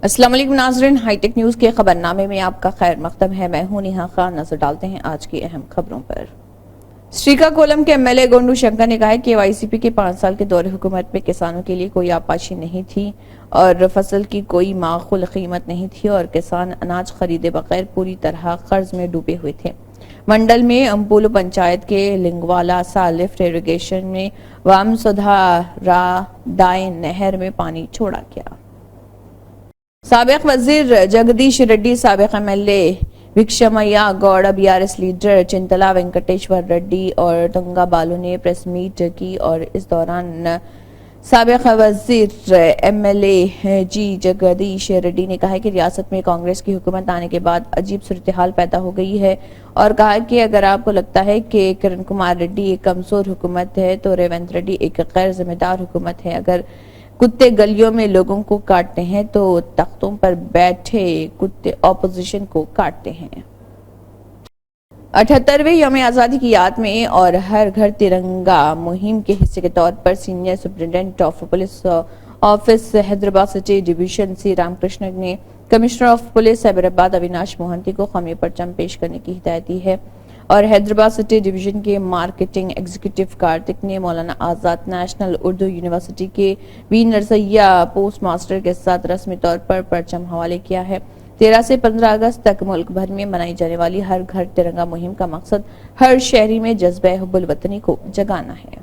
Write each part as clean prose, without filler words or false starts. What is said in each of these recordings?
अस्सलाम वालेकुम नाज़रीन, हाईटेक न्यूज़ के खबरनामे में आपका खैर मकदम है। मैं हूं नेहा खान। नजर डालते हैं आज की अहम खबरों पर। श्रीकाकुलम के एमएलए गोंडू शंकर ने कहा है कि वाईसीपी के 5 साल के दौरे हुकूमत में किसानों के लिए कोई आपाशी नहीं थी और फसल की कोई माकूल कीमत नहीं थी और किसान अनाज खरीदे बगैर पूरी तरह कर्ज में डूबे हुए थे। मंडल में अम्पुलू पंचायत के लिंगवाला सा लिफ्ट इरिगेशन में वामसुधारादाय नहर में पानी छोड़ा गया। साबिक वजीर जगदीश रेड्डी, साबिक एमएलए भिक्षमय्या गौड़, बीआरएस लीडर चिंतला वेंकटेश्वर रेड्डी और टंगा बालू ने प्रेस मीट की और इस दौरान साबिक वजीर एमएलए जी जगदीश रेड्डी ने कहा कि रियासत में कांग्रेस की हुकूमत आने के बाद अजीब सूरत हाल पैदा हो गई है और कहा कि अगर आपको लगता है कि किरण कुमार रेड्डी एक कमजोर हुकूमत है तो रेवंत रेड्डी एक गैर जिम्मेदार हुकूमत है। अगर कुत्ते गलियों में लोगों को काटते हैं तो तख्तों पर बैठे कुत्ते ऑपोजिशन को काटते हैं। 78वें यौम आज़ादी की याद में और हर घर तिरंगा मुहिम के हिस्से के तौर पर senior superintendent of police office Hyderabad city division C Ramakrishna ने commissioner of police Hyderabad Avinash Mohanty को कौमी परचम पेश करने की हिदायत दी है और हैदराबाद सिटी डिवीजन के मार्केटिंग एग्जीक्यूटिव कार्तिक ने मौलाना आजाद नेशनल उर्दू यूनिवर्सिटी के वी नरसैया पोस्ट मास्टर के साथ रस्मी तौर पर परचम हवाले किया है। 13 से 15 अगस्त तक मुल्क भर में मनाई जाने वाली हर घर तिरंगा मुहिम का मकसद हर शहरी में जज्बे हुब्बुल वतनी को जगाना है।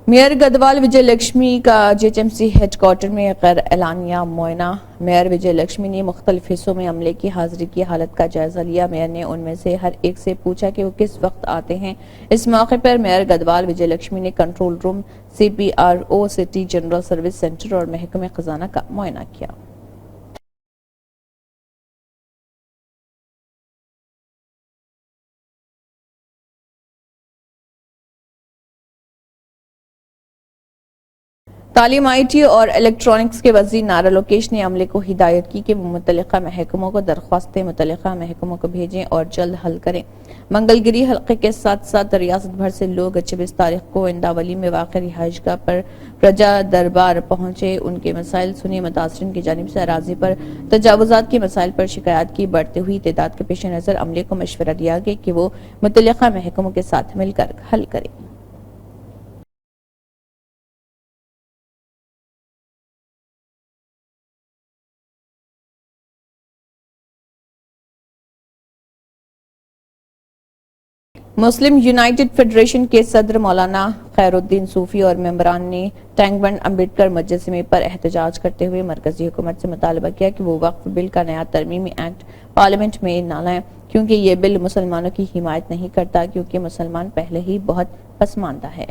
मेयर गढ़वाल विजय लक्ष्मी का जेएचएमसी हेडक्वार्टर में गैर एलानिया मुआयना। मेयर विजय लक्ष्मी ने मुख्तलिफ हिस्सों में अमले की हाजिरी की हालत का जायजा लिया। मेयर ने उनमें से हर एक से पूछा कि वो किस वक्त आते हैं। इस मौके पर मेयर गढ़वाल विजय लक्ष्मी ने control room, CPRO, city general service centre और महकमे खजाना का मुआयना किया। तालीम, IT और इलेक्ट्रॉनिक्स के वजीर नारा लोकेश ने अमले को हिदायत की कि वो मुतल्लिका महकमों को दरख्वास्तें मुतल्लिका महकमों को भेजें और जल्द हल करें। मंगलगिरी हल्के के साथ साथ रियासत भर से लोग 26 तारीख को इंदावली में वाक़ रिहाइशगाह पर प्रजा दरबार पहुंचे, उनके मसाइल सुने। मुतासरीन की जानिब से अराजी पर तजावुजात के मसाइल पर शिकायत की बढ़ती हुई तादाद के पेश नज़र अमले को मशवरा दिया गया कि वो मुतल्लिका महकमों के साथ मिलकर हल करें। मुस्लिम यूनाइटेड फेडरेशन के सदर मौलाना खैरुद्दीन सूफी और मेंबरान ने टैंक बंड अम्बेडकर मुजस्समे पर एहतजाज करते हुए मरकजी हुकूमत से मुतालबा किया कि वो वक्फ बिल का नया तरमीमी एक्ट पार्लियामेंट में न लाएं क्योंकि ये बिल मुसलमानों की हिमायत नहीं करता, क्योंकि मुसलमान पहले ही बहुत पसमानदा है।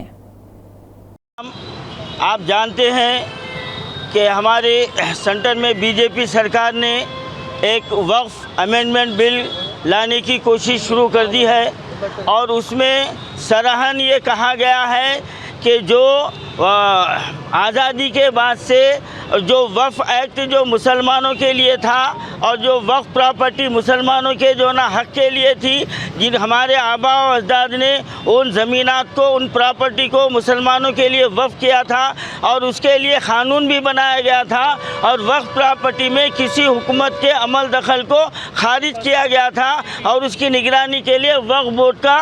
आप जानते हैं कि हमारे सेंटर में बीजेपी सरकार ने एक वक्फ अमेंडमेंट बिल लाने की कोशिश शुरू कर दी है और उसमें सराहन ये कहा गया है कि जो आज़ादी के बाद से जो वक्फ एक्ट जो मुसलमानों के लिए था और जो वक्फ प्रॉपर्टी मुसलमानों के जो ना हक़ के लिए थी, जिन हमारे आबा और अजदाद ने उन ज़मीनात को, उन प्रॉपर्टी को मुसलमानों के लिए वक्फ किया था और उसके लिए क़ानून भी बनाया गया था और वक्फ प्रॉपर्टी में किसी हुकूमत के अमल दखल को खारिज किया गया था और उसकी निगरानी के लिए वक्फ बोर्ड का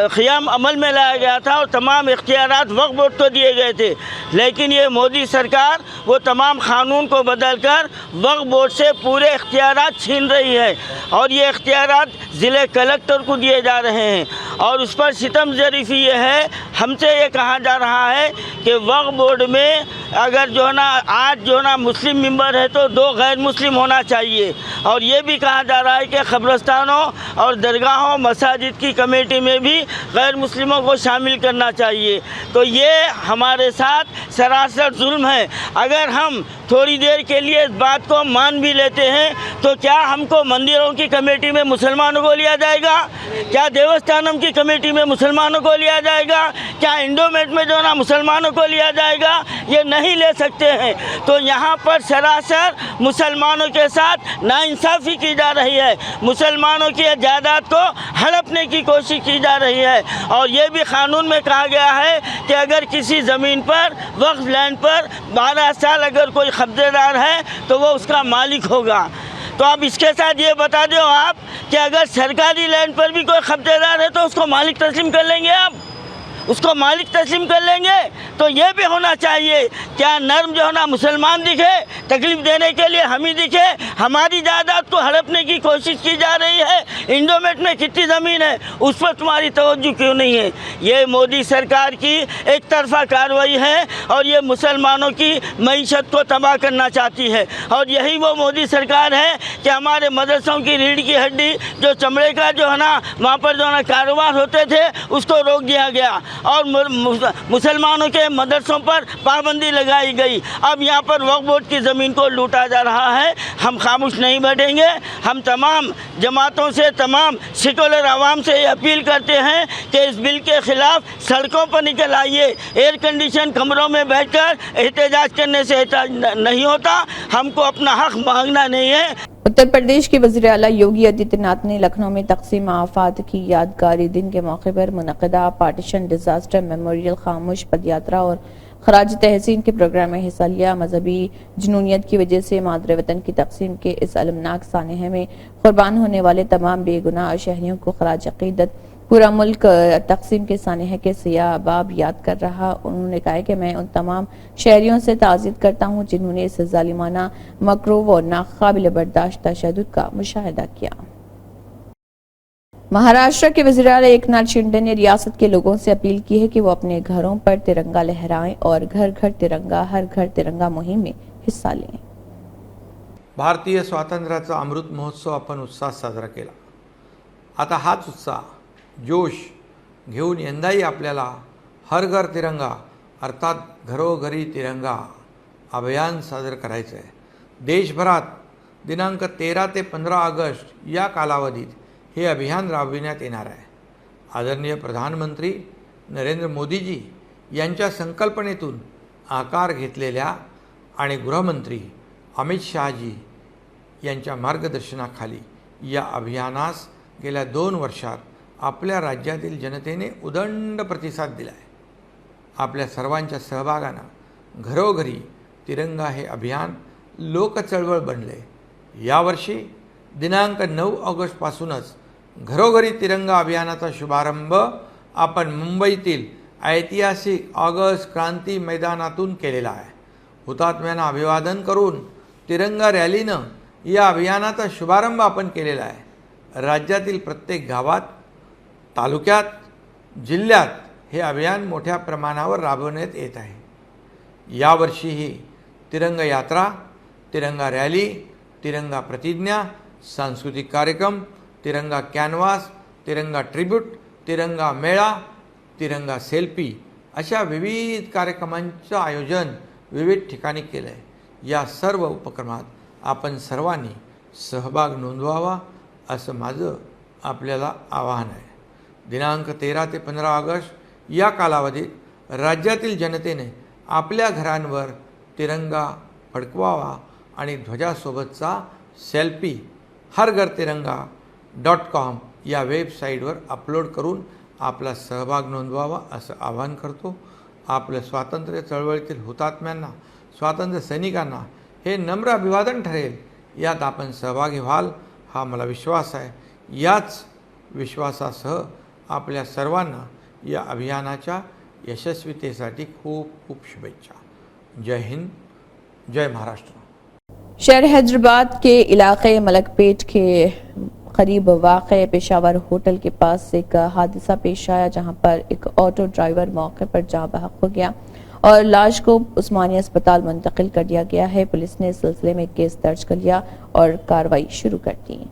क़याम अमल में लाया गया था और तमाम इख्तियारात वक्फ बोर्ड को दिए गए थे। लेकिन ये मोदी सरकार वो तमाम क़ानून को बदलकर वक्फ बोर्ड से पूरे इख्तियारात छीन रही है और ये इख्तियारात ज़िले कलेक्टर को दिए जा रहे हैं और उस पर सितम ज़रीफ़ी ये है, हमसे ये कहा जा रहा है कि वक्फ बोर्ड में अगर जो है ना आज जो है ना मुस्लिम मेंबर है तो 2 गैर मुस्लिम होना चाहिए और ये भी कहा जा रहा है कि क़ब्रस्तानों और दरगाहों मसाजिद की कमेटी में भी गैर मुस्लिमों को शामिल करना चाहिए। तो ये हमारे साथ सरासर जुल्म है। अगर हम थोड़ी देर के लिए इस बात को मान भी लेते हैं तो क्या हमको मंदिरों की कमेटी में मुसलमानों को लिया जाएगा? क्या देवस्थानम की कमेटी में मुसलमानों को लिया जाएगा? क्या इंडोमेट में जो ना मुसलमानों को लिया जाएगा? ये नहीं ले सकते हैं। तो यहाँ पर सरासर मुसलमानों के साथ नाइंसाफ़ी की जा रही है, मुसलमानों की जायदाद को हड़पने की कोशिश की जा रही है। और ये भी कानून में कहा गया है कि अगर किसी ज़मीन पर वक्फ लैंड पर 12 साल अगर कोई कब्जेदार है तो वो उसका मालिक होगा। तो अब इसके साथ ये बता दो आप कि अगर सरकारी लैंड पर भी कोई कब्जेदार है तो उसको मालिक तस्लीम कर लेंगे आप, उसको मालिक तस्लीम कर लेंगे। तो ये भी होना चाहिए, क्या नर्म जो है ना मुसलमान दिखे, तकलीफ़ देने के लिए हम ही दिखे, हमारी जायदाद को हड़पने की कोशिश की जा रही है। इंडोमेट में कितनी ज़मीन है उस पर तुम्हारी तवज्जो क्यों नहीं है? ये मोदी सरकार की एक तरफा कार्रवाई है और ये मुसलमानों की मईशत को तबाह करना चाहती है। और यही वो मोदी सरकार है कि हमारे मदरसों की रीढ़ की हड्डी जो चमड़े का जो है ना वहाँ पर जो है ना कारोबार होते थे उसको रोक दिया गया और मुसलमानों के मदरसों पर पाबंदी लगाई गई। अब यहाँ पर वक्फ बोर्ड की ज़मीन को लूटा जा रहा है। हम खामोश नहीं बैठेंगे। हम तमाम जमातों से, तमाम सेकुलर आवाम से ये अपील करते हैं कि इस बिल के ख़िलाफ़ सड़कों पर निकल आइए। एयर कंडीशन कमरों में बैठकर एहतजाज करने से नहीं होता। हमको अपना हक़ मांगना नहीं है। उत्तर प्रदेश के वज़ीर आला योगी आदित्यनाथ ने लखनऊ में तक़सीम आफ़ात की यादगारी दिन के मौके पर मुनक़दा पार्टीशन डिज़ास्टर मेमोरियल खामोश पदयात्रा और खराज तहसीन के प्रोग्राम में हिस्सा लिया। मजहबी जुनूनियत की वजह से मादरे वतन की तक़सीम के इस अलमनाक सानहे में कुर्बान होने वाले तमाम बेगुनाह शहरियों को खराज अक़ीदत पूरा मुल्क तक़सीम के सानहे के सियाह बाब याद कर रहा। उन्होंने कहा कि मैं उन तमाम शहरियों से ताज़ियत करता हूँ जिन्होंने इस ज़ालिमाना, मकरूह और नाक़ाबिल बर्दाश्त तशद्दुद का मुशाहिदा किया। महाराष्ट्र के वज़ीर आला एकनाथ शिंदे ने रियासत के लोगों से अपील की है कि वो अपने घरों पर तिरंगा लहराएं और घर घर तिरंगा, हर घर तिरंगा मुहिम में हिस्सा लें। भारतीय स्वातंत्र्याचा अमृत महोत्सव आपण उत्साहात साजरा केला। आता हाच उत्साह, जोश घेऊन यंदाही आपल्याला हर घर तिरंगा अर्थात घरोघरी तिरंगा अभियान साजर करायचं आहे। देशभरात दिनांक 13 ते 15 ऑगस्ट या कालावधीत हे अभियान राबविण्यात येणार आहे। आदरणीय प्रधानमंत्री नरेंद्र मोदीजी यांच्या संकल्पनेतून आकार घेतलेल्या आणि गृहमंत्री अमित शहाजी यांच्या मार्गदर्शनाखाली या अभियानास गेल्या 2 वर्षात आपल्या राज्यातील जनतेने उदंड प्रतिसाद दिला आहे। आपल्या सर्वांच्या सहभागाने घरोघरी तिरंगा हे अभियान लोकचळवळ बनले। यावर्षी दिनांक 9 ऑगस्टपासूनच घरोघरी तिरंगा अभियानाचा शुभारंभ आपण मुंबईतील ऐतिहासिक ऑगस्ट क्रांती मैदानातून केलेला आहे। हुतात्म्यांना अभिवादन करून तिरंगा रॅलीनं या अभियानाचा शुभारंभ आपण केलेला आहे। राज्यातील प्रत्येक गावात, तालुक्यात, जिल्ह्यात हे अभियान मोठ्या प्रमाणावर राबवण्यात येत आहे। यावर्षीही तिरंगा यात्रा, तिरंगा रॅली, तिरंगा प्रतिज्ञा, सांस्कृतिक कार्यक्रम, तिरंगा कॅनव्हास, तिरंगा ट्रिब्यूट, तिरंगा मेळा, तिरंगा सेल्फी अशा विविध कार्यक्रमांचं आयोजन विविध ठिकाणी केलं आहे। या सर्व उपक्रमात आपण सर्वांनी सहभाग नोंदवावा असं माझं आपल्याला आवाहन आहे। दिनांक 13 ते 15 ऑगस्ट या कालावधीत राज्यातील जनतेने आपल्या घरांवर तिरंगा फडकवावा आणि ध्वजासोबतचा सेल्फी hargartiranga.com या वेबसाईटवर अपलोड करून आपला सहभाग नोंदवावा असं आवाहन करतो। आपल्या स्वातंत्र्य चळवळीतील हुतात्म्यांना, स्वातंत्र्य सैनिकांना हे नम्र अभिवादन ठरेल। यात आपण सहभागी व्हाल हा मला विश्वास आहे। याच विश्वासासह आपल्या सर्वांना या अभियानाच्या यशस्वीतेसाठी खूप खूप शुभेच्छा। जय हिंद, जय महाराष्ट्र। शहर हैदराबाद के इलाके मलकपेट के करीब वाक़े पेशावर होटल के पास एक हादसा पेश आया, जहां पर एक ऑटो ड्राइवर मौके पर जाँ बहक हो गया और लाश को उस्मानिया अस्पताल मुंतकिल कर दिया गया है। पुलिस ने इस सिलसिले में केस दर्ज कर लिया और कार्रवाई शुरू कर दी।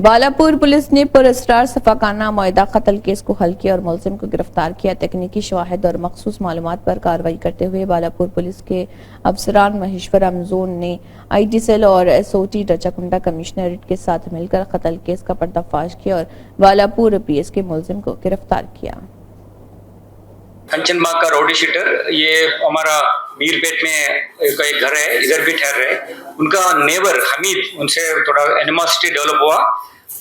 बालापुर पुलिस ने पुरस्कार सफाकाना मुआहदा कत्ल केस को हल किया और मुलजिम को गिरफ्तार किया। तकनीकी शवाहिद और मखसूस मालूमात पर कार्रवाई करते हुए बालापुर पुलिस के अफसरान महेश्वरम जोन ने IT सेल और SOT रचाकुंडा कमिश्नरेट के साथ मिलकर कत्ल केस का पर्दाफाश किया और बालापुर PS के मुलजिम को गिरफ्तार किया। कंचनबाग का रोडी शीटर, ये हमारा मीरपेट में एक घर है, इधर भी ठहर रहे। उनका नेबर हमीद, उनसे थोड़ा एनिमोसिटी डेवलप हुआ।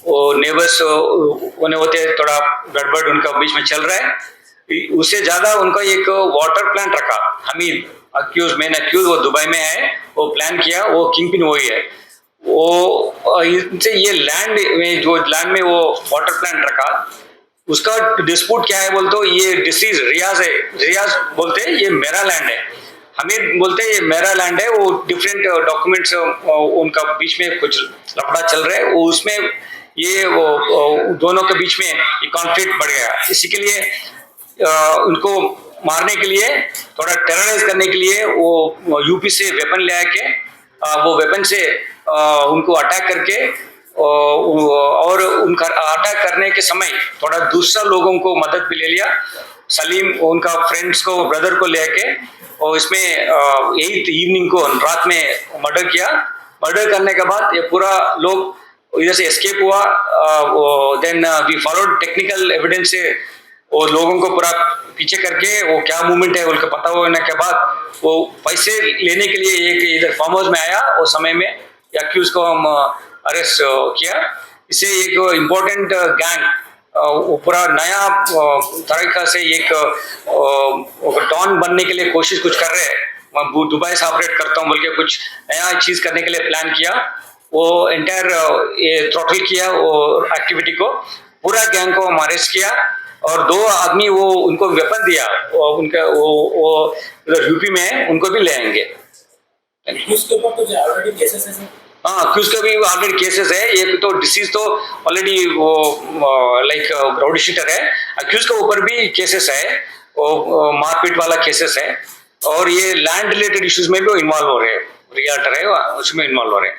वो नेबर्स होते थोड़ा गड़बड़ उनका बीच में चल रहा है। उससे ज्यादा उनका एक वाटर प्लांट रखा। हमीद मेन अक्यूज वो दुबई में है, वो प्लान किया, वो किंग पिन वही है। वो इनसे ये लैंड में वो वाटर प्लांट रखा, उसका डिस्प्यूट क्या है बोलते, ये डिसीज रियाज है। रियाज बोलते हैं ये मेरा लैंड है, हमीद बोलते हैं ये मेरा लैंड है। वो डिफरेंट डॉक्यूमेंट्स उनका बीच में कुछ लफड़ा चल रहा है, वो उसमें ये वो दोनों के बीच में ये कॉन्फ्लिक्ट बढ़ गया। इसी के लिए उनको मारने के लिए, थोड़ा टेरराइज करने के लिए वो यूपी से वेपन ले आके वो वेपन से उनको अटैक करके और उनका अटैक करने के समय थोड़ा दूसरा लोगों को मदद भी ले लिया। सलीम उनका फ्रेंड्स को, ब्रदर को लेके, और इसमें 8th इवनिंग को रात में मर्डर किया। मर्डर करने के बाद ये पूरा लोग इधर से एस्केप हुआ। Then we followed technical evidence से वो लोगों को पूरा पीछे करके वो क्या मूवमेंट है उनको पता होने के बाद वो पैसे लेने के लिए एक इधर फार्म हाउस में आया। उस समय में एक्यूज को हम अरेस्ट किया। इससे एक इम्पोर्टेंट गैंग वो पूरा नया तरीका से एक डॉन बनने के लिए कोशिश कुछ कर रहे हैं। मैं दुबई से ऑपरेट करता हूँ बोल के कुछ नया चीज करने के लिए प्लान किया। वो एंटायर थ्रॉटल किया वो एक्टिविटी को, पूरा गैंग को हम अरेस्ट किया और 2 आदमी वो उनको वेपन दिया। उनका वो उधर यूपी में है, उनको भी ले आएंगे। उसके ऊपर तो ऑलरेडी केसेस है। हाँ, उसका भी ऑलरेडी केसेस है। ये तो डिसीज तो ऑलरेडी वो लाइक राउडी शीटर है। अक्यूज के ऊपर भी केसेस है, वो मारपीट वाला केसेस है और ये लैंड रिलेटेड इश्यूज में भी इन्वॉल्व हो रहे हैं। रियल्टर है उसमें इन्वॉल्व हो रहे हैं।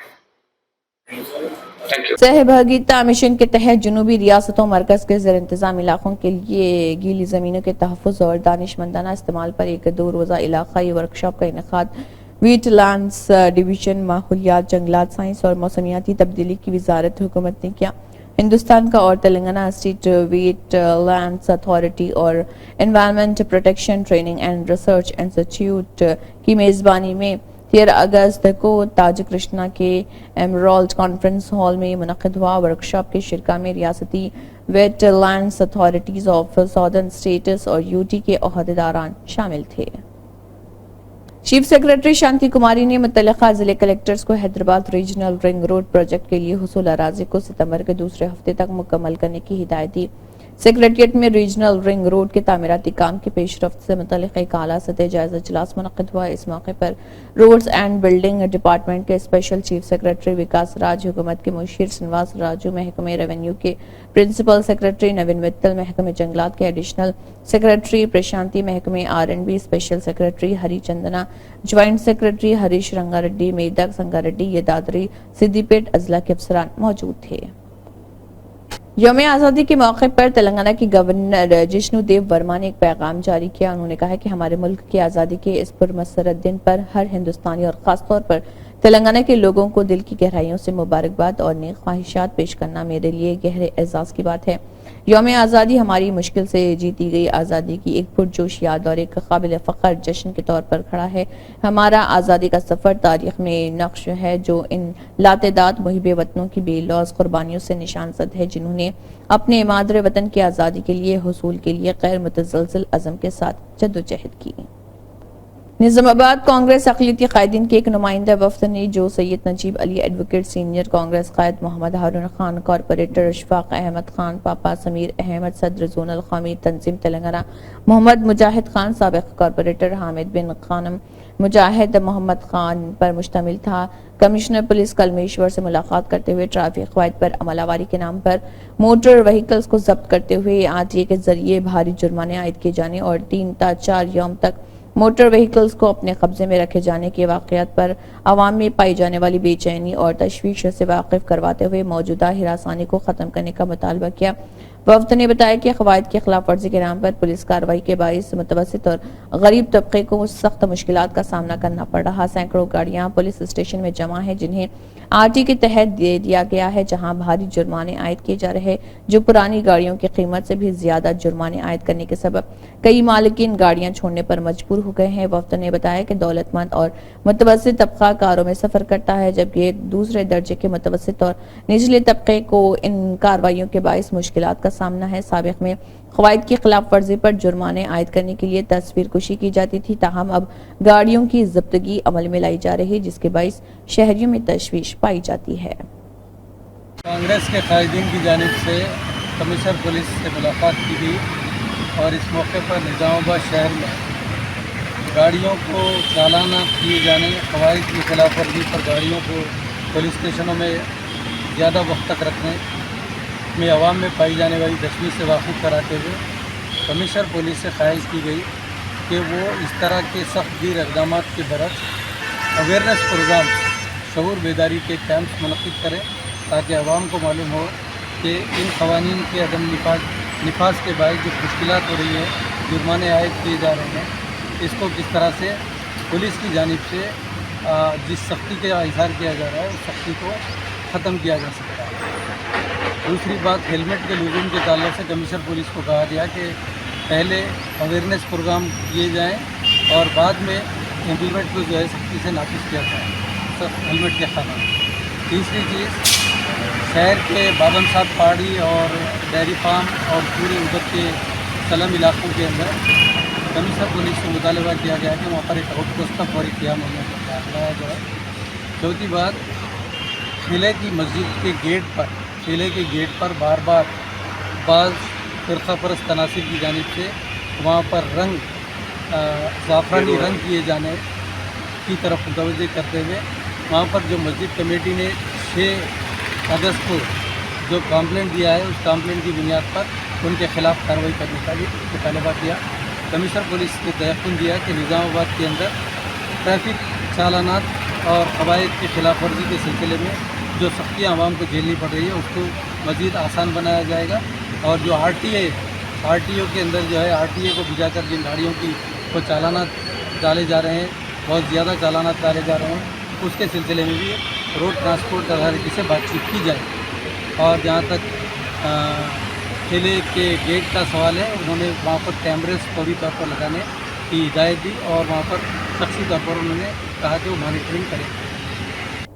Thank you. सहभागिता मिशन के तहत जुनूबी रियासतों मरकज के ज़ेर इंतजाम इलाकों के लिए गीली ज़मीनों के तहफ़्फ़ुज़ और दानिशमंदाना इस्तेमाल पर एक 2 रोज़ा इलाक़ाई वर्कशॉप का इनेकाद वीटलैंड्स डिवीजन, माहौलियात, जंगलात साइंस और मौसमियाती तब्दीली की वजारत हुकूमत ने किया। हिंदुस्तान का और तेलंगाना स्टेट वीटलैंड्स अथॉरिटी और environment protection training and research institute की मेज़बानी में 13 अगस्त को ताज कृष्णा के एमराल्ड कॉन्फ्रेंस हॉल में मुनक़िद हुआ। वर्कशॉप के शिरका में रियासती wetlands authorities of southern states और UT के ओहदेदारान शामिल थे। चीफ सेक्रेटरी शांति कुमारी ने मुतल्लिका जिले कलेक्टर्स को Hyderabad regional ring road project के लिए हुसूल अराज़ी को सितंबर के दूसरे हफ्ते तक मुकम्मल करने की हिदायत दी। सेक्रेटरिएट में रीजनल रिंग रोड के तामीराती काम की पेशरफ्त से मुतल्लिक़ एक आला सतह जायजा इजलास मुनक़िद हुआ। इस मौके पर रोड्स एंड बिल्डिंग डिपार्टमेंट के स्पेशल चीफ सेक्रेटरी विकास राज, हुकूमत के मुशीर श्रीनिवास राजू, महकमे रेवेन्यू के प्रिंसिपल सेक्रेटरी नवीन मित्तल, महकमे जंगलात के एडिशनल सेक्रेटरी प्रशांति, महकमे R&B स्पेशल सेक्रेटरी हरी चंदना, ज्वाइंट सेक्रेटरी हरीश रंगारेड्डी, मेदक संगारेड्डी, यदादरी, सिद्दीपेट अजला के अफसरान मौजूद थे। यौम आज़ादी के मौके पर तेलंगाना की गवर्नर जिष्णु देव वर्मा ने एक पैगाम जारी किया। उन्होंने कहा कि हमारे मुल्क की आज़ादी के इस पुरमसरत दिन पर हर हिंदुस्तानी और खासतौर पर तेलंगाना के लोगों को दिल की गहराइयों से मुबारकबाद और नेक ख्वाहिशात पेश करना मेरे लिए गहरे एजाज की बात है। यौम आज़ादी हमारी मुश्किल से जीती गई आज़ादी की एक पुरजोश याद और एक काबिल फ़ख्र जश्न के तौर पर खड़ा है। हमारा आज़ादी का सफ़र तारीख में नक्श है जो इन लातेदाद मुहिब वतनों की बेलौस कुर्बानियों से निशानजद है, जिन्होंने अपने मादरे वतन की आज़ादी के लिए हुसूल के लिए गैर मुतज़लज़ल अज़म के साथ जद्दोजहद की। निजामाबाद कांग्रेस अक़लियती कायदीन के एक नुमाइंदा वफ़द ने जो सैयद नजीब अली एडवोकेट, सीनियर कांग्रेस कायद मोहम्मद हारून खान, कॉरपोरेटर अशफाक अहमद खान, पापा समीर अहमद, सदर जोनल क़ौमी तंजीम तेलंगाना मोहम्मद मुजाहिद खान, साबिक़ कॉरपोरेटर हामिद बिन खानम मुजाहिद मोहम्मद खान पर मुश्तमिल था। कमिश्नर पुलिस कलमेश्वर से मुलाकात करते हुए ट्रैफिक क़वाइद पर अमलावारी के नाम पर मोटर व्हीकल्स को जब्त करते हुए आरटीए के जरिए भारी जुर्माने आयद किए जाने और 3 ta 4 यौम तक मोटर व्हीकल्स को अपने कब्जे में रखे जाने के वाकयात पर आवाम में पाई जाने वाली बेचैनी और तशवीश से वाकिफ करवाते हुए मौजूदा हिरासानी को खत्म करने का मुतालबा किया। वफ्द ने बताया कि कवायद की खिलाफ वर्जी के नाम पर पुलिस कार्रवाई के बाइस मुतवस्सित और गरीब तबके को सख्त मुश्किलात का सामना करना पड़ रहा। सैकड़ों गाड़ियां पुलिस स्टेशन में जमा है जिन्हें आरटी के तहत दे दिया गया है, जहां भारी जुर्माने आयद किए जा रहे, जो पुरानी गाड़ियों की कीमत से भी ज्यादा जुर्माने आयद करने के सबब कई मालिकीन गाड़ियां छोड़ने पर मजबूर हो गए हैं। वफ्द ने बताया कि दौलतमंद और मुतवस्सित तबका कारों में सफर करता है, जबकि एक दूसरे दर्जे के मुतवस्सित और निचले तबके को इन कार्रवाइयों के बाइस मुश्किलात का सामना है। साबिक में कवायद की खिलाफ वर्जी पर जुर्माने आयद करने के लिए तस्वीर कुशी की जाती थी, ताहम अब गाड़ियों की जब्तगी अमल में लाई जा रही है, जिसके बाइस शहरियों में तशवीश पाई जाती है। कांग्रेस के कायदीन की जानिब से कमिश्नर पुलिस से मुलाकात की गई और इस मौके पर निजामाबाद शहर में गाड़ियों को चालाना किए जाने, कवायद की खिलाफ वर्जी पर गाड़ियों को पुलिस स्टेशनों में ज़्यादा वक्त तक रखने में आवाम में पाई जाने वाली तशवीश से वाकिफ कराते हुए कमिश्नर पुलिस से ख्वाहिश की गई कि वो इस तरह के सख्त गिर इक़दाम के बरक्स अवेयरनेस प्रोग्राम, शऊर बेदारी के कैंप्स मुनक़िद करें ताकि आवाम को मालूम हो कि इन क़वानीन के अदम निफाज के बायस जो मुश्किलात हो रही है, जुर्माने आयद किए जा रहे हैं, इसको किस तरह से पुलिस की जानिब से जिस सख्ती का इज़हार किया जा रहा है उस सख्ती को ख़त्म किया जा सकता है। दूसरी बात, हेलमेट के लुज़ूम के ताल्लुक़ से कमिश्नर पुलिस को कहा गया कि पहले अवेयरनेस प्रोग्राम किए जाएं और बाद में इम्प्लीमेंट को जो है सख्ती से नाफिज किया जाए हेलमेट के ख़िलाफ़। तीसरी चीज़, शहर के बाबन साहब पहाड़ी और डेयरी फार्म और पूरे उधर के सलम इलाकों के अंदर कमिश्नर पुलिस से मुतालबा किया गया कि वहाँ पर एक आउटपोस्ट का फौरी क़याम होने का लगाया जाए। चौथी बात, किले की मस्जिद के गेट पर बार बार बाज़ फ़िरक़ा परस्त तनासिर की जानिब से वहाँ पर ज़ाफ़रानी रंग किए जाने की तरफ मुतवज्जह करते हुए वहाँ पर जो मस्जिद कमेटी ने 6 अगस्त को जो कंप्लेंट दिया है उस कंप्लेंट की बुनियाद पर उनके ख़िलाफ़ कार्रवाई करने का भी मुतालबा किया। कमिश्नर पुलिस ने तयक़ुन दिया कि निज़ामाबाद के अंदर ट्रैफिक चालानात और कवायद की खिलाफ वर्जी के सिलसिले में जो सख्तियाँ आवाम को झेलनी पड़ रही है उसको मज़ीद आसान बनाया जाएगा और जो आरटीओ के अंदर जो है आरटीए को भिजाकर जिन गाड़ियों की को चालानात डाले जा रहे हैं, बहुत ज़्यादा चालानात डाले जा रहे हैं, उसके सिलसिले में भी रोड ट्रांसपोर्ट अथॉरिटी से बातचीत की जाए। और जहाँ तक किले के गेट का सवाल है, उन्होंने वहाँ पर कैमरेस फौरी तौर पर लगाने की हिदायत दी और वहाँ पर शख्सी तौर पर उन्होंने कहा कि वो मॉनिटरिंग करें।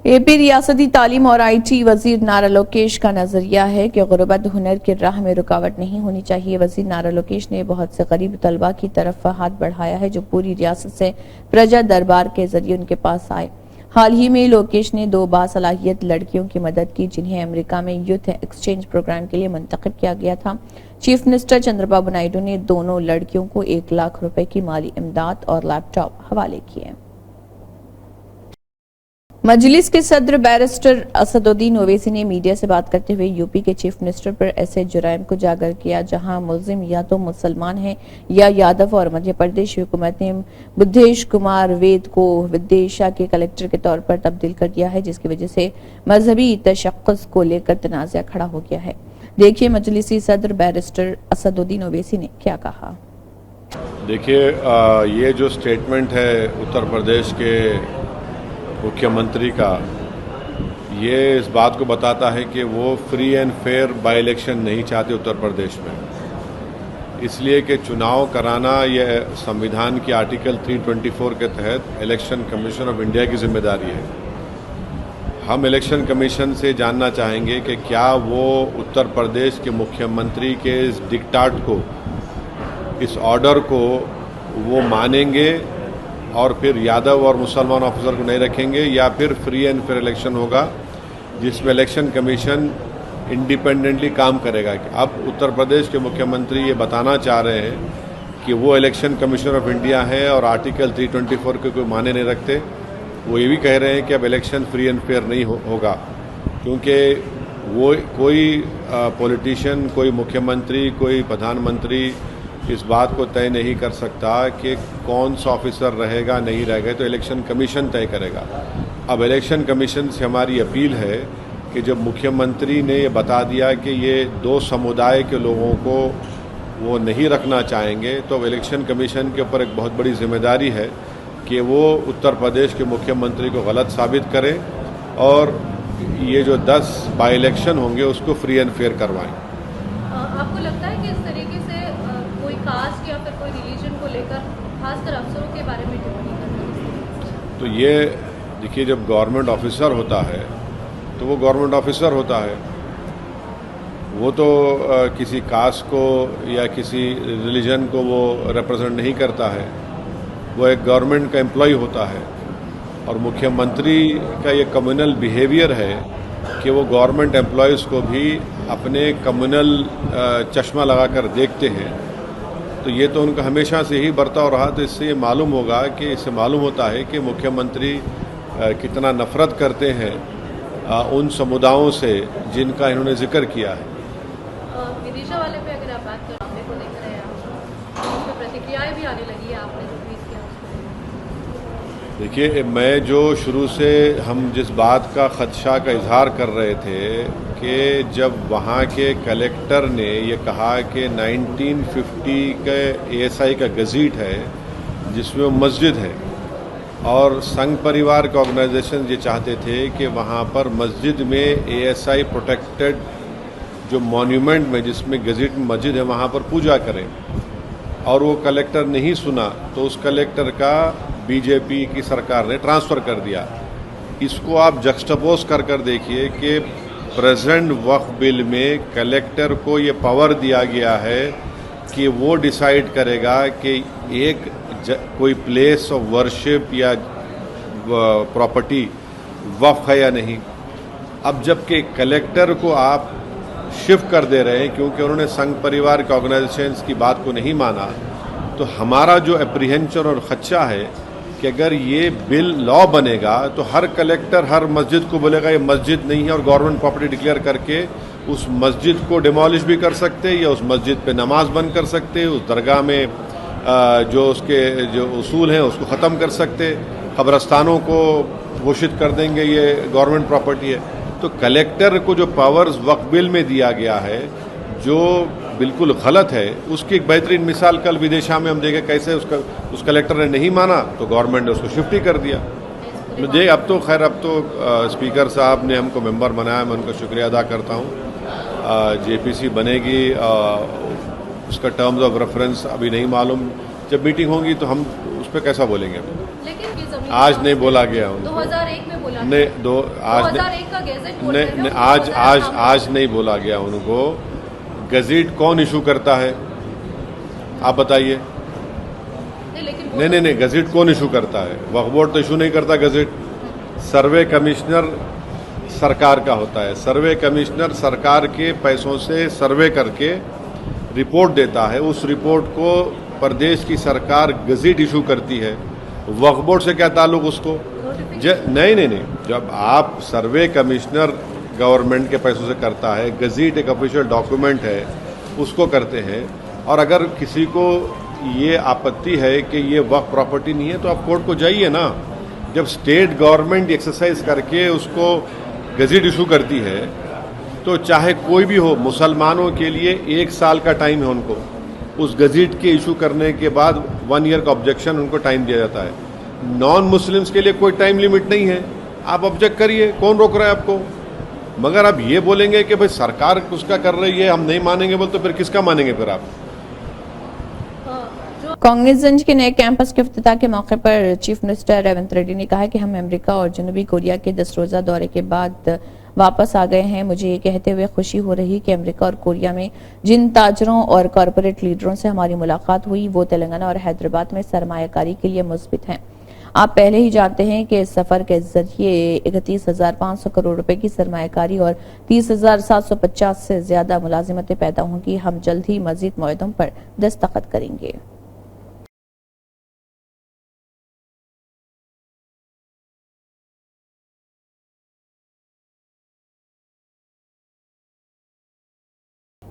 एपी रियासती तालीम और IT वजीर नारा लोकेश का नजरिया है कि गुर्बत हुनर की राह में रुकावट नहीं होनी चाहिए। वजीर नारा लोकेश ने बहुत से गरीब तलबा की तरफ हाथ बढ़ाया है जो पूरी रियासत से प्रजा दरबार के जरिए उनके पास आए। हाल ही में लोकेश ने 2 बासलाहियत लड़कियों की मदद की जिन्हें अमेरिका में यूथ एक्सचेंज प्रोग्राम के लिए मुंतखब किया गया था। चीफ मिनिस्टर चंद्रबाबू नायडू ने दोनों लड़कियों को 1 लाख रुपए की माली इमदाद और लैपटॉप हवाले किए। मजलिस के सदर बैरिस्टर असदुद्दीन ओवैसी ने मीडिया से बात करते हुए यूपी के चीफ मिनिस्टर पर ऐसे जुराइम को उजागर किया जहां मुल्जिम या तो मुसलमान हैं या यादव, और मध्य प्रदेश हुकूमत ने बुद्धेश कुमार वेद को विदिशा के कलेक्टर के तौर पर तब्दील कर दिया है, जिसकी वजह से मजहबी तशक्कुस को लेकर तनाज़ा खड़ा हो गया है। देखिए मजलिसी सदर बैरिस्टर असदुद्दीन ओवैसी ने क्या कहा। देखिए, ये जो स्टेटमेंट है उत्तर प्रदेश के मुख्यमंत्री का, ये इस बात को बताता है कि वो free and fair by election नहीं चाहते उत्तर प्रदेश में। इसलिए कि चुनाव कराना यह संविधान की आर्टिकल 324 के तहत इलेक्शन कमीशन ऑफ इंडिया की जिम्मेदारी है। हम इलेक्शन कमीशन से जानना चाहेंगे कि क्या वो उत्तर प्रदेश के मुख्यमंत्री के इस डिक्टाट को, इस ऑर्डर को वो मानेंगे और फिर यादव और मुसलमान ऑफिसर को नहीं रखेंगे, या फिर फ्री एंड फेयर इलेक्शन होगा जिसमें इलेक्शन कमीशन इंडिपेंडेंटली काम करेगा। अब उत्तर प्रदेश के मुख्यमंत्री ये बताना चाह रहे हैं कि वो इलेक्शन कमीशन ऑफ इंडिया है और आर्टिकल 324 के कोई माने नहीं रखते। वो ये भी कह रहे हैं कि अब इलेक्शन फ्री एंड फेयर नहीं होगा, क्योंकि वो कोई पॉलिटिशियन, कोई मुख्यमंत्री, कोई प्रधानमंत्री इस बात को तय नहीं कर सकता कि कौन सा ऑफिसर रहेगा नहीं रहेगा, तो इलेक्शन कमीशन तय करेगा। अब इलेक्शन कमीशन से हमारी अपील है कि जब मुख्यमंत्री ने ये बता दिया कि ये दो समुदाय के लोगों को वो नहीं रखना चाहेंगे, तो अब इलेक्शन कमीशन के ऊपर एक बहुत बड़ी जिम्मेदारी है कि वो उत्तर प्रदेश के मुख्यमंत्री को गलत साबित करें और ये जो 10 बाई इलेक्शन होंगे उसको फ्री एंड फेयर करवाएं। आपको लगता है कि इस तरीके से कोई कास्ट या फिर कोई रिलीजन को लेकर खासकर अफसरों के बारे में टिप्पणी करना? तो ये देखिए, जब गवर्नमेंट ऑफिसर होता है तो वो गवर्नमेंट ऑफिसर होता है, वो तो किसी कास्ट को या किसी रिलीजन को वो रिप्रेजेंट नहीं करता है, वो एक गवर्नमेंट का एम्प्लॉय होता है। और मुख्यमंत्री का ये कम्युनल बिहेवियर है कि वो गवर्नमेंट एम्प्लॉयज़ को भी अपने कम्युनल चश्मा लगाकर देखते हैं, तो ये तो उनका हमेशा से ही बर्ताव रहा। तो इससे ये मालूम होगा कि इससे मालूम होता है कि मुख्यमंत्री कितना नफरत करते हैं उन समुदायों से जिनका इन्होंने जिक्र किया है। विदिशा वाले पे अगर आप बात करें, मामले को देख रहे हैं आप, उस पर प्रतिक्रियाएं भी आने लगी है, आपने जो ट्वीट किया उसको? देखिए, मैं जो शुरू से हम जिस बात का खदशा का इजहार कर रहे थे कि जब वहाँ के कलेक्टर ने ये कहा कि 1950 के ASI का गज़ीट है जिसमें मस्जिद है, और संघ परिवार के ऑर्गेनाइजेशन ये चाहते थे कि वहाँ पर मस्जिद में ASI प्रोटेक्टेड जो मॉन्यूमेंट में जिसमें गज़ीट में मस्जिद है वहाँ पर पूजा करें, और वो कलेक्टर नहीं सुना तो उस कलेक्टर का बीजेपी की सरकार ने ट्रांसफ़र कर दिया। इसको आप जक्स्टपोज कर देखिए कि प्रेजेंट वक्फ बिल में कलेक्टर को ये पावर दिया गया है कि वो डिसाइड करेगा कि एक कोई प्लेस ऑफ वर्शिप या प्रॉपर्टी वक्फ है या नहीं। अब जबकि कलेक्टर को आप शिफ्ट कर दे रहे हैं क्योंकि उन्होंने संघ परिवार के ऑर्गेनाइजेशंस की बात को नहीं माना, तो हमारा जो एप्रीहेंशन और खदशा है कि अगर ये बिल लॉ बनेगा तो हर कलेक्टर हर मस्जिद को बोलेगा ये मस्जिद नहीं है और गवर्नमेंट प्रॉपर्टी डिक्लेयर करके उस मस्जिद को डिमोलिश भी कर सकते या उस मस्जिद पे नमाज बंद कर सकते, उस दरगाह में जो उसके जो उसूल हैं उसको ख़त्म कर सकते, कब्रस्तानों को घोषित कर देंगे ये गवर्नमेंट प्रॉपर्टी है। तो कलेक्टर को जो पावर्स वक्फ बिल में दिया गया है जो बिल्कुल गलत है, उसकी एक बेहतरीन मिसाल कल विदिशा में हम देखे कैसे उस कलेक्टर ने नहीं माना तो गवर्नमेंट ने उसको शिफ्ट ही कर दिया। मुझे अब तो खैर स्पीकर साहब ने हमको मेंबर बनाया, मैं उनका शुक्रिया अदा करता हूँ। JPC बनेगी, उसका टर्म्स ऑफ रेफरेंस अभी नहीं मालूम, जब मीटिंग होगी तो हम उस पर कैसा बोलेंगे। लेकिन आज नहीं बोला गया 2001 में बोला नहीं, 2001 का गैजेट बोल रहे हैं नहीं, ना, आज नहीं बोला गया उनको। गज़ीट कौन इशू करता है आप बताइए? नहीं, गज़ीट कौन इशू करता है? वक्फ बोर्ड तो इशू नहीं करता गज़ीट, सर्वे कमिश्नर सरकार का होता है। सर्वे कमिश्नर सरकार के पैसों से सर्वे करके रिपोर्ट देता है, उस रिपोर्ट को प्रदेश की सरकार गज़ीट इशू करती है। वक्फ बोर्ड से क्या ताल्लुक उसको? नहीं, जब आप सर्वे कमिश्नर गवर्नमेंट के पैसों से करता है, गज़ीट एक ऑफिशियल डॉक्यूमेंट है, उसको करते हैं। और अगर किसी को ये आपत्ति है कि ये वक्फ प्रॉपर्टी नहीं है तो आप कोर्ट को जाइए ना। जब स्टेट गवर्नमेंट एक्सरसाइज करके उसको गज़ीट इशू करती है तो चाहे कोई भी हो, मुसलमानों के लिए 1 साल का टाइम है उनको, उस गज़ीट के इशू करने के बाद 1 ईयर का ऑब्जेक्शन उनको टाइम दिया जाता है। नॉन मुस्लिम्स के लिए कोई टाइम लिमिट नहीं है, आप ऑब्जेक्ट करिए, कौन रोक रहा है आपको? मगर आप ये बोलेंगे कि भाई सरकार उसका कर रही है हम नहीं मानेंगे बोल, तो फिर किसका मानेंगे फिर आप? कांग्रेसगंज के नए कैंपस के इफ्तिताह के मौके पर चीफ मिनिस्टर रेवंत रेड्डी ने कहा कि हम अमेरिका और जनूबी कोरिया के 10 रोजा दौरे के बाद वापस आ गए हैं। मुझे ये कहते हुए खुशी हो रही कि अमेरिका और कोरिया में जिन ताजरों और कॉरपोरेट लीडरों से हमारी मुलाकात हुई वो तेलंगाना और हैदराबाद में सरमायाकारी के लिए मुस्बित हैं। आप पहले ही जानते हैं कि इस सफर के जरिए 31,500 करोड़ रुपए की सरमायाकारी और 30,750 से ज्यादा मुलाजिमतें पैदा होंगी। हम जल्द ही मजीद मुआहदों पर दस्तखत करेंगे।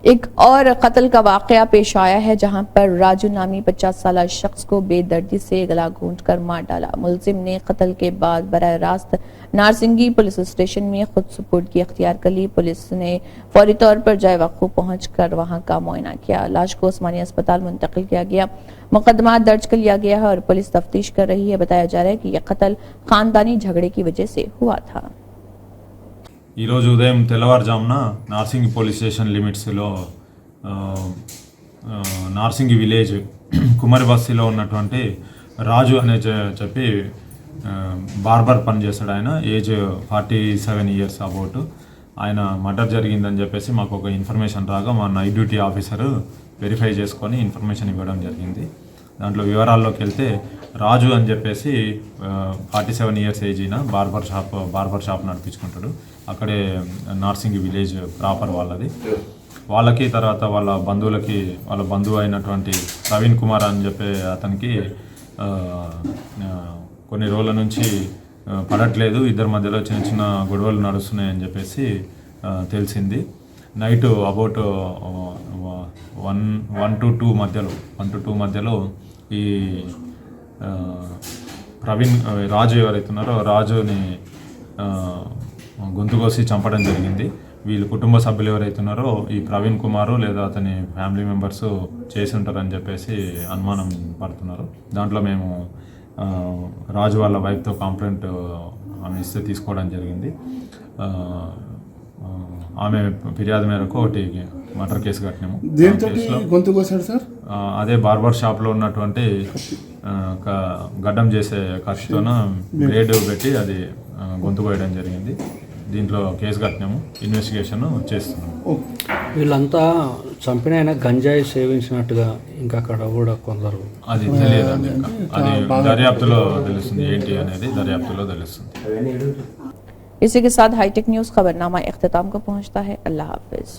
एक और कत्ल का वाकया पेश आया है जहां पर राजू नामी 50 साल शख्स को बेदर्दी से गला घोंटकर मार डाला। मुलजिम ने कत्ल के बाद बराह रास्त नारसिंगी पुलिस स्टेशन में खुद सुपुर्दगी अख्तियार कर ली। पुलिस ने फौरी तौर पर जाए वक़ूफ पहुंचकर वहां का मुआयना किया। लाश को उस्मानिया अस्पताल मुंतकिल किया गया। मुकदमा दर्ज कर लिया गया है और पुलिस तफ्तीश कर रही है। बताया जा रहा है कि यह कत्ल खानदानी झगड़े की वजह से हुआ था। ఈరోజు ఉదయం తెల్లవారుజామున నార్సింగి పోలీస్ స్టేషన్ లిమిట్స్లో నార్సింగి విలేజ్ కుమారి బస్తీలో ఉన్నటువంటి రాజు అనే చెప్పి బార్బర్ పని చేస్తాడు. ఆయన ఏజ్ 47 ఇయర్స్ అబౌట్. ఆయన మర్డర్ జరిగిందని చెప్పేసి మాకు ఒక ఇన్ఫర్మేషన్ రాగా మా నైట్ డ్యూటీ ఆఫీసరు వెరిఫై చేసుకొని ఇన్ఫర్మేషన్ ఇవ్వడం జరిగింది. దాంట్లో వివరాల్లోకి వెళ్తే రాజు అని చెప్పేసి 47 ఇయర్స్ ఏజ్ అయిన బార్బర్ షాప్ నడిపించుకుంటాడు. అక్కడే నార్సింగి విలేజ్ ప్రాపర్ వాళ్ళది. వాళ్ళకి తర్వాత వాళ్ళ బంధువులకి వాళ్ళ బంధువు అయినటువంటి ప్రవీణ్ కుమార్ అని చెప్పే అతనికి కొన్ని రోజుల నుంచి పడట్లేదు, ఇద్దరి మధ్యలో చిన్న చిన్న గొడవలు నడుస్తున్నాయని చెప్పేసి తెలిసింది. నైట్ అబౌట్ 1 to 2 మధ్యలో ఈ ప్రవీణ్ రాజు ఎవరైతే ఉన్నారో రాజుని గొంతు కోసి చంపడం జరిగింది. వీళ్ళు కుటుంబ సభ్యులు ఎవరైతే ఉన్నారో ఈ ప్రవీణ్ కుమారు లేదా అతని ఫ్యామిలీ మెంబర్స్ చేసి ఉంటారని చెప్పేసి అనుమానం పడుతున్నారు. దాంట్లో మేము రాజు వాళ్ళ వైఫ్తో కంప్లైంట్ ఆమె ఇస్తే తీసుకోవడం జరిగింది. ఆమె ఫిర్యాదు మేరకు ఒకటి మర్డర్ కేసు కట్టినాము. అదే బార్బర్ షాప్లో ఉన్నటువంటి గడ్డం చేసే ఖర్చుతోన బ్లేడ్ పెట్టి అది గొంతు కోయడం జరిగింది. దీంట్లో కేసు కట్టినాము, ఇన్వెస్టిగేషన్ చేస్తున్నాము. వీళ్ళంతా చంపిన ఆయన గంజాయి సేవించినట్టుగా ఇంకా అక్కడ కూడా కొందరు అది తెలియదండి. అది దర్యాప్తులో తెలుస్తుంది, ఏంటి అనేది దర్యాప్తులో తెలుస్తుంది. इसी के साथ हाईटेक न्यूज खबरनामा इख्तिताम को पहुंचता है। अल्लाह हाफिज।